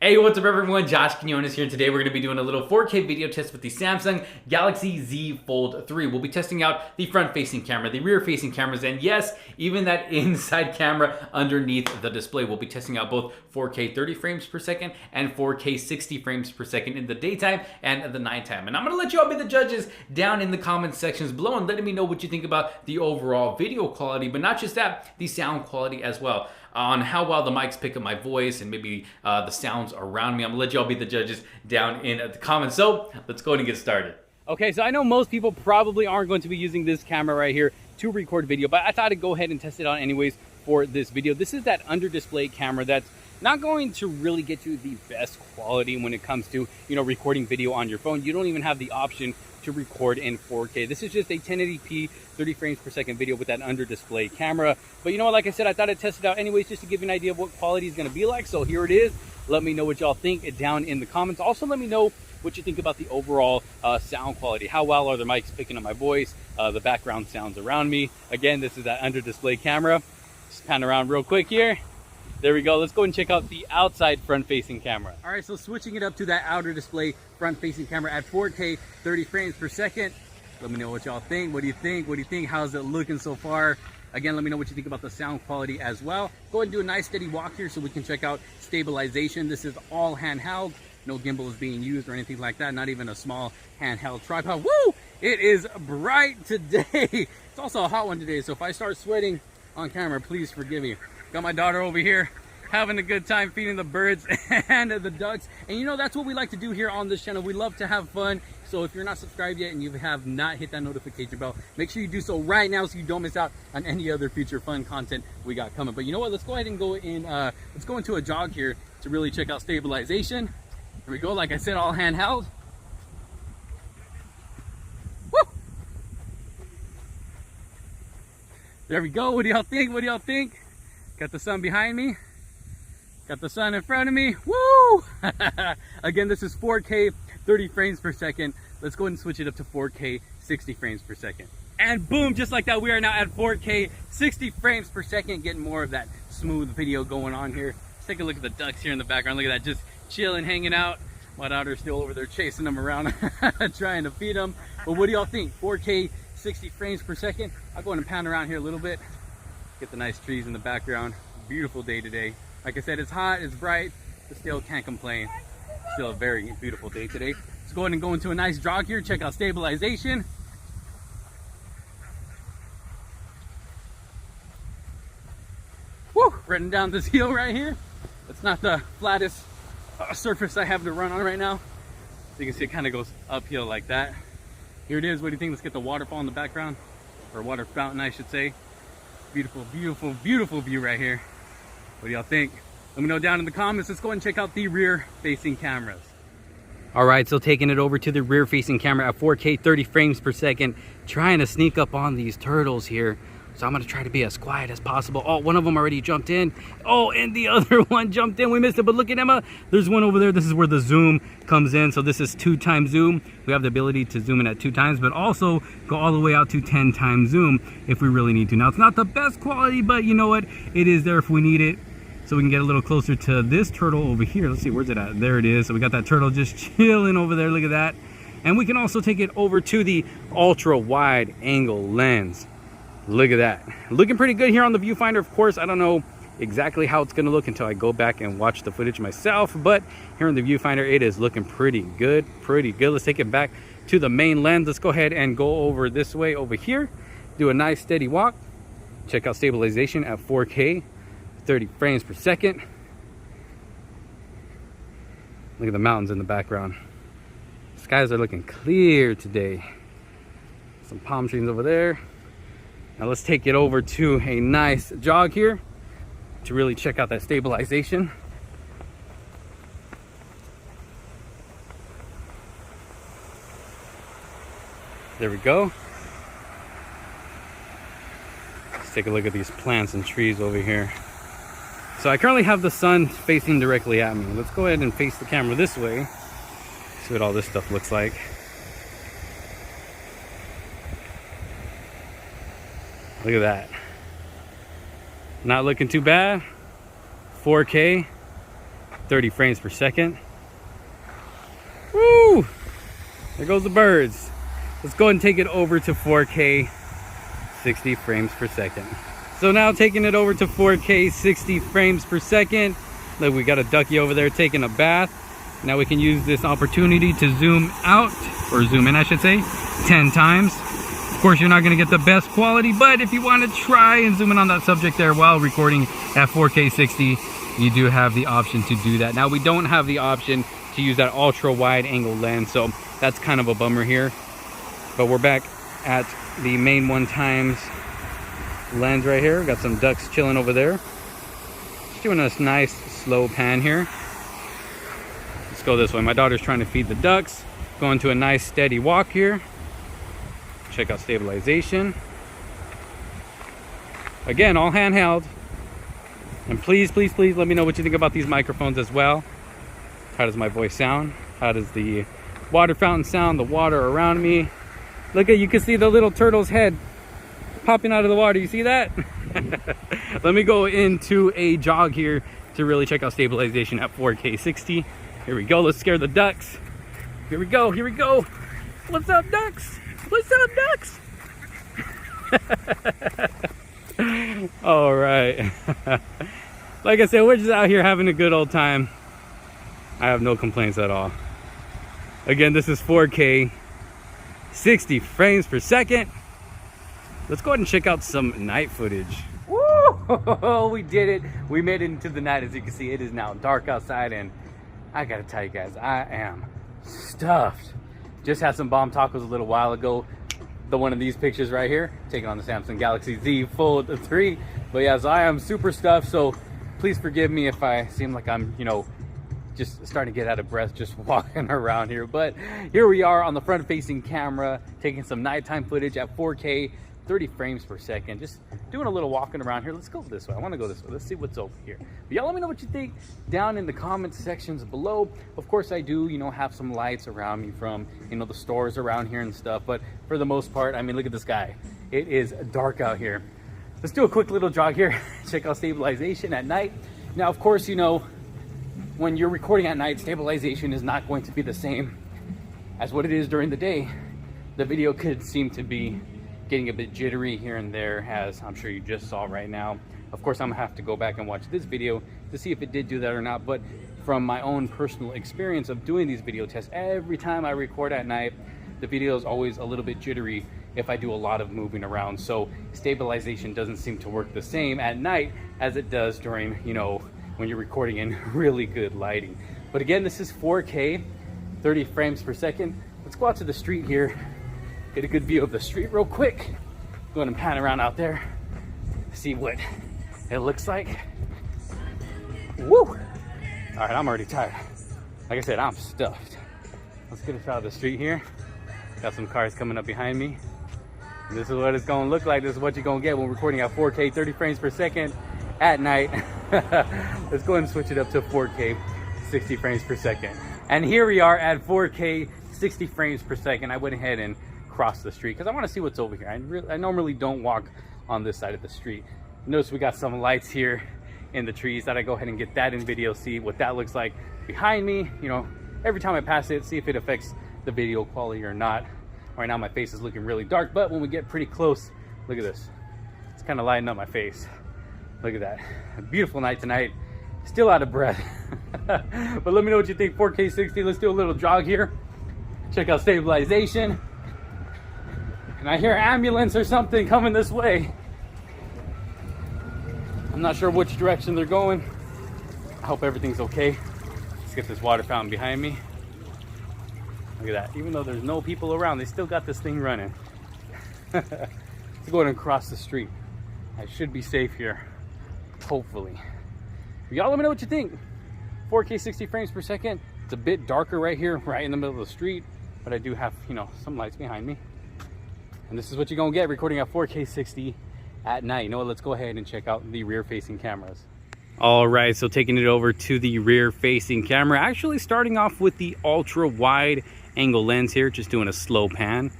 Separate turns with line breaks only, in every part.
Hey, what's up everyone? Josh Quinones here, and today we're going to be doing a little 4K video test with the Samsung Galaxy Z Fold 3. We'll be testing out the front-facing camera, the rear-facing cameras, and yes, even that inside camera underneath the display. We'll be testing out both 4K 30 frames per second and 4K 60 frames per second in the daytime and the nighttime. And I'm going to let you all be the judges down in the comment sections below and letting me know what you think about the overall video quality, but not just that, the sound quality as well. On how well the mics pick up my voice and maybe the sounds around me. I'm gonna let y'all be the judges down in the comments. So let's go ahead and get started.
Okay, so I know most people probably aren't going to be using this camera right here to record video, but I thought I'd go ahead and test it out anyways for this video. This is that under display camera that's not going to really get you the best quality when it comes to, recording video on your phone. You don't even have the option to record in 4K. This is just a 1080p 30 frames per second video with that under display camera. But you know what, like I said, I thought I'd test it out anyways just to give you an idea of what quality is going to be like. So here it is. Let me know what y'all think down in the comments. Also let me know what you think about the overall sound quality. How well are the mics picking up my voice, the background sounds around me. Again, this is that under display camera. Just pan around real quick here. There we go. Let's go and check out the outside front-facing camera. All right, so switching it up to that outer display front-facing camera at 4K 30 frames per second. Let me know what y'all think. What do you think? What do you think? How's it looking so far? Again, let me know what you think about the sound quality as well. Go ahead and do a nice steady walk here so we can check out stabilization. This is all handheld. No gimbal is being used or anything like that. Not even a small handheld tripod. Woo! It is bright today. It's also a hot one today, so if I start sweating on camera, please forgive me. Got my daughter over here having a good time feeding the birds and the ducks. And that's what we like to do here on this channel. We love to have fun. So if you're not subscribed yet and you have not hit that notification bell, make sure you do so right now so you don't miss out on any other future fun content we got coming. But you know what? Let's go ahead and go in. Let's go into a jog here to really check out stabilization. Here we go. Like I said, all handheld. Woo! There we go. What do y'all think? What do y'all think? Got the sun behind me. Got the sun in front of me. Woo! Again, this is 4K 30 frames per second. Let's go ahead and switch it up to 4K 60 frames per second. And boom, just like that, we are now at 4K 60 frames per second, getting more of that smooth video going on here. Let's take a look at the ducks here in the background. Look at that, just chilling, hanging out. My daughter's still over there chasing them around, trying to feed them. But what do y'all think? 4K 60 frames per second. I'll go ahead and pound around here a little bit. Get the nice trees in the background. Beautiful day today. Like I said, it's hot, it's bright, but still can't complain. Still a very beautiful day today. Let's go ahead and go into a nice jog here. Check out stabilization. Woo! Running down this hill right here. It's not the flattest surface I have to run on right now. So you can see it kind of goes uphill like that. Here it is. What do you think? Let's get the waterfall in the background, or water fountain, I should say. Beautiful, beautiful, beautiful view right here. What do y'all think? Let me know down in the comments. Let's go and check out the rear facing cameras. All right, so taking it over to the rear facing camera at 4K 30 frames per second, trying to sneak up on these turtles here. So I'm gonna try to be as quiet as possible. Oh, one of them already jumped in. Oh, and the other one jumped in. We missed it, but look at Emma. There's one over there. This is where the zoom comes in. So this is 2x zoom. We have the ability to zoom in at 2 times, but also go all the way out to 10x zoom if we really need to. Now, it's not the best quality, but you know what? It is there if we need it. So we can get a little closer to this turtle over here. Let's see, where's it at? There it is. So we got that turtle just chilling over there. Look at that. And we can also take it over to the ultra wide angle lens. Look at that. Looking pretty good here on the viewfinder. Of course, I don't know exactly how it's gonna look until I go back and watch the footage myself, but here in the viewfinder, it is looking pretty good, pretty good. Let's take it back to the main lens. Let's go ahead and go over this way over here. Do a nice steady walk. Check out stabilization at 4K, 30 frames per second. Look at the mountains in the background. Skies are looking clear today. Some palm trees over there. Now let's take it over to a nice jog here to really check out that stabilization. There we go. Let's take a look at these plants and trees over here. So I currently have the sun facing directly at me. Let's go ahead and face the camera this way. See what all this stuff looks like. Look at that. Not looking too bad. 4K 30 frames per second. Woo! There goes the birds. Let's go ahead and take it over to 4K 60 frames per second. So now taking it over to 4K 60 frames per second. Look, we got a ducky over there taking a bath. Now we can use this opportunity to zoom out, or zoom in I should say, 10 times. Of course you're not going to get the best quality, but if you want to try and zoom in on that subject there while recording at 4K 60, you do have the option to do that. Now we don't have the option to use that ultra wide angle lens, so that's kind of a bummer here. But we're back at the main 1x lens right here. Got some ducks chilling over there. Just doing a nice slow pan here. Let's go this way. My daughter's trying to feed the ducks. Going to a nice steady walk here. Check out stabilization. Again, all handheld. And please, please, please let me know what you think about these microphones as well. How does my voice sound? How does the water fountain sound? The water around me. Look at, you can see the little turtle's head popping out of the water. You see that? Let me go into a jog here to really check out stabilization at 4K 60. Here we go. Let's scare the ducks. Here we go. Here we go. What's up, ducks? What's up, ducks? All right. Like I said, we're just out here having a good old time. I have no complaints at all. Again, this is 4K 60 frames per second. Let's go ahead and check out some night footage. Woo! We did it. We made it into the night. As you can see, it is now dark outside, and I gotta tell you guys, I am stuffed. Just had some bomb tacos a little while ago. The one of these pictures right here, taking on the Samsung Galaxy Z Fold 3. But yeah, so I am super stuffed, so please forgive me if I seem like I'm, you know, just starting to get out of breath just walking around here. But here we are on the front-facing camera, taking some nighttime footage at 4K 30 frames per second, just doing a little walking around here. Let's go this way. I want to go this way. Let's see what's over here. But y'all let me know what you think down in the comment sections below. Of course, I do, you know, have some lights around me from, you know, the stores around here and stuff, but for the most part, I mean, look at the sky. It is dark out here. Let's do a quick little jog here. Check out stabilization at night. Now, of course, you know, when you're recording at night, stabilization is not going to be the same as what it is during the day. The video could seem to be getting a bit jittery here and there, as I'm sure you just saw right now. Of course, I'm gonna have to go back and watch this video to see if it did do that or not, but from my own personal experience of doing these video tests, every time I record at night, the video is always a little bit jittery if I do a lot of moving around. So stabilization doesn't seem to work the same at night as it does during, you know, when you're recording in really good lighting. But again, this is 4K 30 frames per second. Let's go out to the street here, get a good view of the street real quick. Go ahead and pan around out there, see what it looks like. Woo! All right, I'm already tired. Like I said, I'm stuffed. Let's get a shot of the street here. Got some cars coming up behind me. This is what it's gonna look like. This is what you're gonna get when recording at 4K 30 frames per second at night. Let's go ahead and switch it up to 4K 60 frames per second. And here we are at 4K 60 frames per second. I went ahead and crossed the street because I want to see what's over here. I normally don't walk on this side of the street. Notice we got some lights here in the trees. That I go ahead and get that in video, see what that looks like behind me. You know, every time I pass it, see if it affects the video quality or not. Right now my face is looking really dark, but when we get pretty close, look at this. It's kind of lighting up my face. Look at that. A beautiful night tonight. Still out of breath. But let me know what you think. 4K 60. Let's do a little jog here. Check out stabilization. And I hear ambulance or something coming this way. I'm not sure which direction they're going. I hope everything's okay. Let's get this water fountain behind me. Look at that. Even though there's no people around, they still got this thing running. Let's go ahead and cross the street. I should be safe here. Hopefully. Y'all let me know what you think. 4K 60 frames per second. It's a bit darker right here, right in the middle of the street, but I do have, you know, some lights behind me. And this is what you're gonna get recording at 4K 60 at night. You know what, let's go ahead and check out the rear facing cameras. All right, so taking it over to the rear facing camera, actually starting off with the ultra wide angle lens here, just doing a slow pan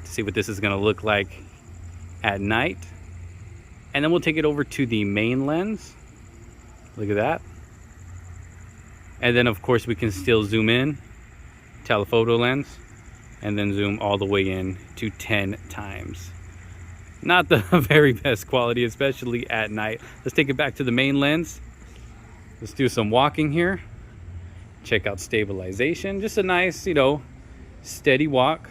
to see what this is gonna look like at night. And then we'll take it over to the main lens. Look at that. And then of course we can still zoom in, telephoto lens, and then zoom all the way in to 10 times. Not the very best quality, especially at night. Let's take it back to the main lens. Let's do some walking here. Check out stabilization. Just a nice, you know, steady walk.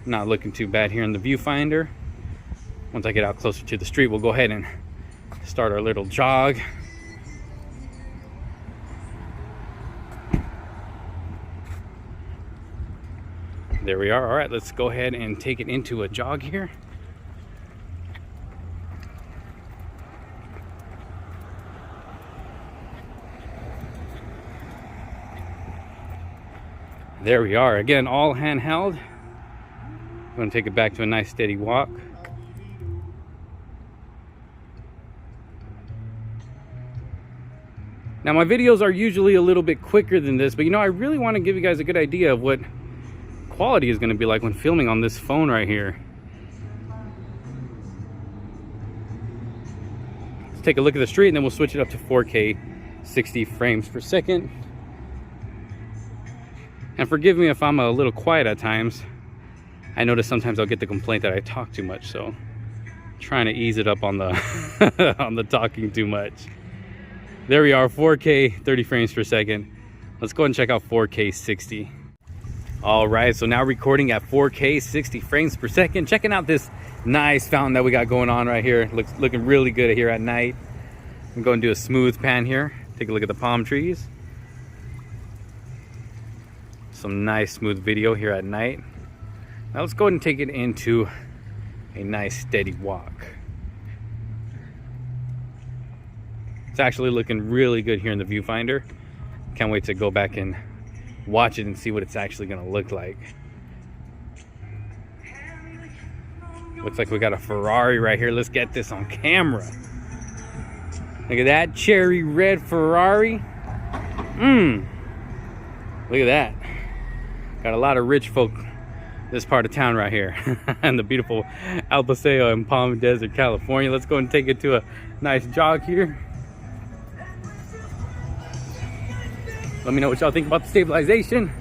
Not looking too bad here in the viewfinder. Once I get out closer to the street, we'll go ahead and start our little jog. There we are. All right, let's go ahead and take it into a jog here. There we are. Again, all handheld. I'm going to take it back to a nice steady walk. Now my videos are usually a little bit quicker than this, but you know, I really want to give you guys a good idea of what quality is going to be like when filming on this phone right here. Let's take a look at the street and then we'll switch it up to 4K 60 frames per second. And forgive me if I'm a little quiet at times. I notice sometimes I'll get the complaint that I talk too much, so I'm trying to ease it up on the on the talking too much. There we are, 4K 30 frames per second. Let's go ahead and check out 4K 60. All right, so now recording at 4K 60 frames per second. Checking out this nice fountain that we got going on right here. Looking really good here at night. I'm going to do a smooth pan here. Take a look at the palm trees. Some nice smooth video here at night. Now let's go ahead and take it into a nice steady walk. It's actually looking really good here in the viewfinder. Can't wait to go back and watch it and see what it's actually gonna look like. Looks like we got a Ferrari right here. Let's get this on camera. Look at that cherry red Ferrari. Look at that. Got a lot of rich folk this part of town right here. And the beautiful El Paseo in Palm Desert, California. Let's go and take it to a nice jog here. Let me know what y'all think about the stabilization.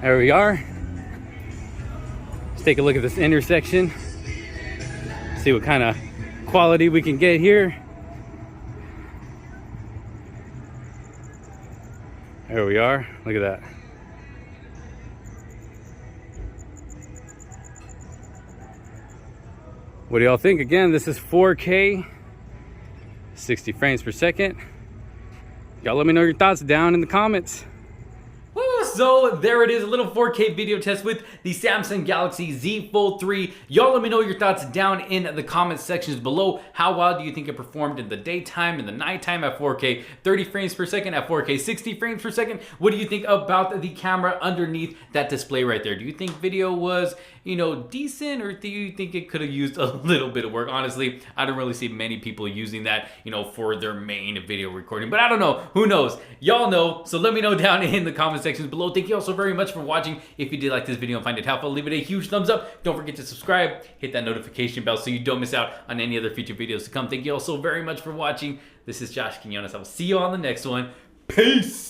There we are. Let's take a look at this intersection. See what kind of quality we can get here. There we are. Look at that. What do y'all think? Again, this is 4K 60 frames per second. Y'all let me know your thoughts down in the comments.
So there it is, a little 4K video test with the Samsung Galaxy Z Fold 3. Y'all let me know your thoughts down in the comment sections below. How well do you think it performed in the daytime, in the nighttime at 4K 30 frames per second, at 4K 60 frames per second? What do you think about the camera underneath that display right there? Do you think video was, you know, decent, or do you think it could have used a little bit of work? Honestly, I don't really see many people using that, you know, for their main video recording, but I don't know, who knows? Y'all know, so let me know down in the comment sections below. Thank you all so very much for watching. If you did like this video and find it helpful, leave it a huge thumbs up. Don't forget to subscribe, hit that notification bell so you don't miss out on any other future videos to come. Thank you all so very much for watching. This is Josh Quinones. I will see you on the next one. Peace!